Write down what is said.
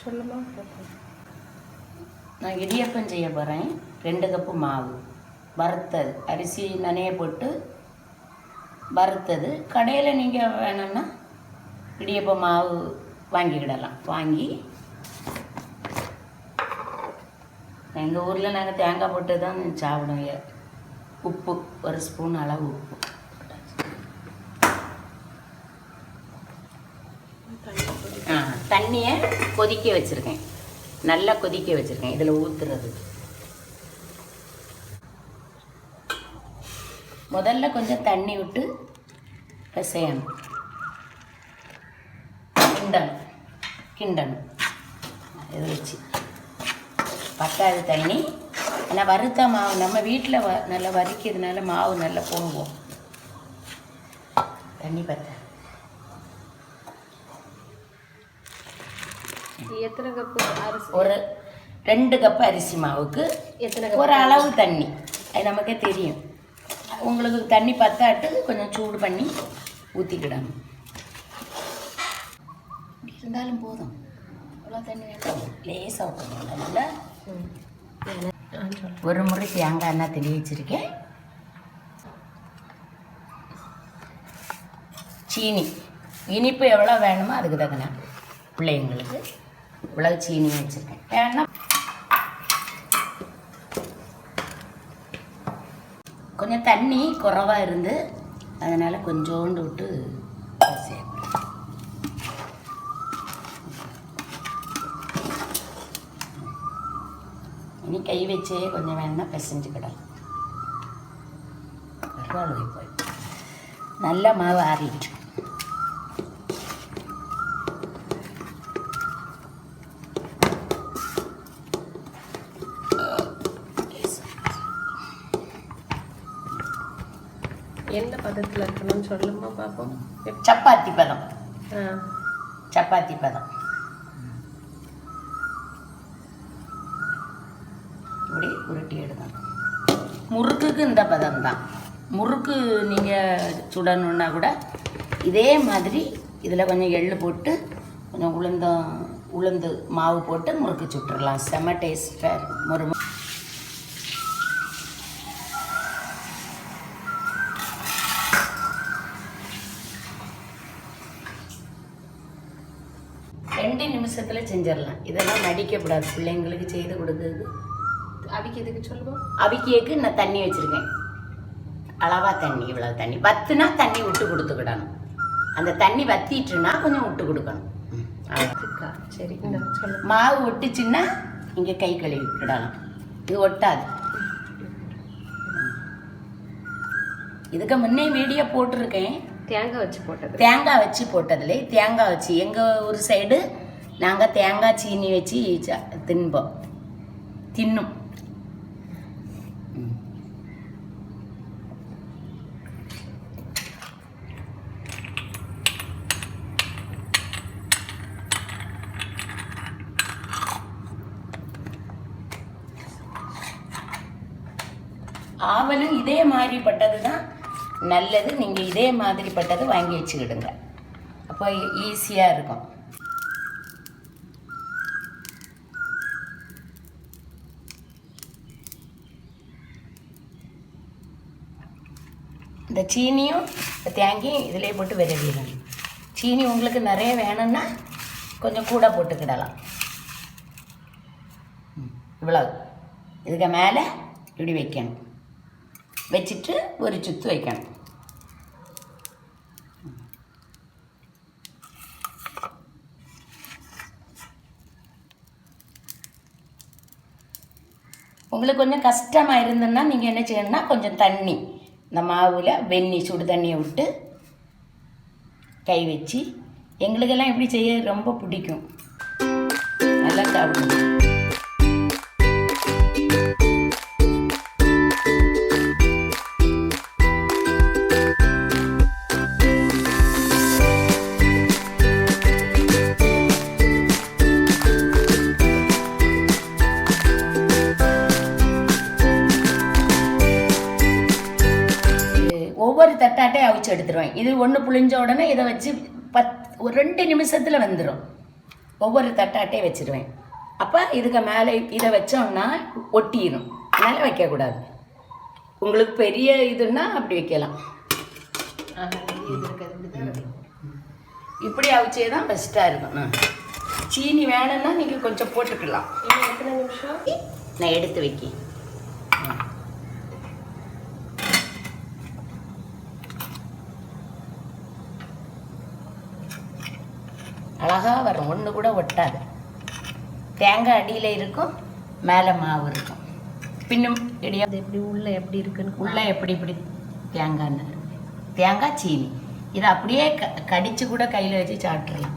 சொல்லுமா. நான் இடியப்பம் செய்ய போகிறேன். 2 கப்பு மாவு வறுத்தது, அரிசி நனைய போட்டு வறுத்தது. கடையில் நீங்கள் வேணும்னா இடியப்பம் மாவு வாங்கிக்கிடலாம். வாங்கி எங்கள் ஊரில் நாங்கள் தேங்காய் போட்டு தான் சாப்பிடுவோம். உப்பு 1 ஸ்பூன் அளவு உப்பு. தண்ணியை கொதிக்க வச்சுருக்கேன், நல்லா கொதிக்க வச்சுருக்கேன். இதில் ஊற்றுறது முதல்ல கொஞ்சம் தண்ணி விட்டு பிசையணும், கிண்டணும். இதை வச்சு பத்தாது தண்ணி. ஆனால் வறுத்த மாவு நம்ம வீட்டில் நல்லா வறுக்கிறதுனால மாவு நல்லா பொங்குவோம். தண்ணி பத்த எத்தனை கப்பு அரிசி? ஒரு 2 கப்பு அரிசி மாவுக்கு எத்தனை ஒரு அளவு தண்ணி, அது நமக்கே தெரியும். உங்களுக்கு தண்ணி பத்தாட்டு கொஞ்சம் சூடு பண்ணி ஊற்றிக்கிடணும். இருந்தாலும் போதும், அவ்வளோ தண்ணி வேண்டாம், லேசாக ஊற்றணும். நல்லா ஒரு முறை தேங்காய் எண்ணெய் தெளி வச்சுருக்கேன். சீனி இனிப்பு எவ்வளோ வேணுமோ அதுக்கு தகுந்த பிள்ளைங்களுக்கு இவ்வளோ சீனி வச்சுருக்கேன். வேணா கொஞ்சம் தண்ணி குறைவாக இருந்து அதனால் கொஞ்சோண்டு விட்டு சேர்ப்பேன். இனி கை வச்சே கொஞ்சம் வேணும்னா பிசைஞ்சுக்கிடலாம். போய் நல்லா மாவு ஆறிட்டு என்ன பதத்தில் இருக்கணும்னு சொல்லுமா பார்ப்போம். சப்பாத்தி பதம். சப்பாத்தி பதம் இப்படி உருட்டி எடுக்கணும். முறுக்குக்கு இந்த பதம் தான். முறுக்கு நீங்கள் சுடணுன்னா கூட இதே மாதிரி இதில் கொஞ்சம் எள்ளு போட்டு கொஞ்சம் உளுந்து மாவு போட்டு முறுக்கு சுட்டுடலாம். செம்ம டேஸ்ட்டாக இருக்கும். ஒரு 2 நிமிஷத்தில் செஞ்சிடலாம். இதெல்லாம் நடிக்கக்கூடாது, பிள்ளைங்களுக்கு செய்து கொடுக்குறது. அவிக்கிறதுக்கு சொல்லுவோம். அவிக்கிறதுக்கு நான் தண்ணி வச்சுருக்கேன், அளவாக தண்ணி. இவ்வளோ தண்ணி வத்துனா தண்ணி விட்டு கொடுத்துக்கிடணும். அந்த தண்ணி வத்திட்டுனா கொஞ்சம் விட்டு கொடுக்கணும். சரி, சொல்லு. மாவு ஒட்டுச்சுன்னா இங்கே கை கழுவி விடலாம், இது ஒட்டாது. இதுக்கு முன்னே வீடியோ போட்டிருக்கேன், தேங்காய் வச்சு போட்டது. தேங்காய் வச்சு போட்டதுல தேங்காய் வச்சு எங்கள் ஒரு சைடு நாங்கள் தேங்காய் சீனி வச்சு தின்னும். ஆவலும் இதே மாதிரி பட்டது தான் நல்லது. நீங்கள் இதே மாதிரி பட்டது வாங்கி வச்சுக்கிடுங்க, அப்போ ஈஸியாக இருக்கும். இந்த சீனியும் தேங்காயும் இதிலே போட்டு விரவிடணும். சீனி உங்களுக்கு நிறைய வேணும்னா கொஞ்சம் கூட போட்டுக்கிடலாம். இவ்வளவு இதுக்கு மேலே இப்படி வைக்கணும், வச்சுட்டு ஒரு சுத்து வைக்கணும். உங்களுக்கு கொஞ்சம் கஷ்டமாக இருந்ததுன்னா நீங்கள் என்ன செய்யணும்னா கொஞ்சம் தண்ணி இந்த மாவில் சுடு தண்ணியை விட்டு கை வச்சு, எங்களுக்கெல்லாம் இப்படி செய்ய ரொம்ப பிடிக்கும், நல்லா சாப்பிடுவோம். ஒவ்வொரு தட்டாட்டே அவிச்சு எடுத்துருவேன். இது ஒன்று புளிஞ்ச உடனே இதை வச்சு ஒரு 2 நிமிஷத்தில் வந்துடும். ஒவ்வொரு தட்டாட்டே வச்சுருவேன். அப்போ இதுக்கு மேலே இதை வச்சோம்னா ஒட்டிடும், அதனால் வைக்கக்கூடாது. உங்களுக்கு பெரிய இதுன்னா அப்படி வைக்கலாம். இப்படி அவிச்சே தான் பெஸ்ட்டாக இருக்கும். சீனி வேணும்னா நீங்கள் கொஞ்சம் போட்டுக்கலாம். எத்தனை நிமிஷம் நான் எடுத்து வைக்க அழகாக வரும், ஒன்று கூட ஒட்டாது. தேங்காய் அடியில் இருக்கும், மேலே மாவு இருக்கும். பின்னும் இடியாப்பம் எப்படி உள்ள எப்படி இருக்குன்னு உள்ளே எப்படி இப்படி தேங்காய் சீனி இதை அப்படியே கடிச்சு கூட கையில் வச்சு சாப்பிட்றலாம்.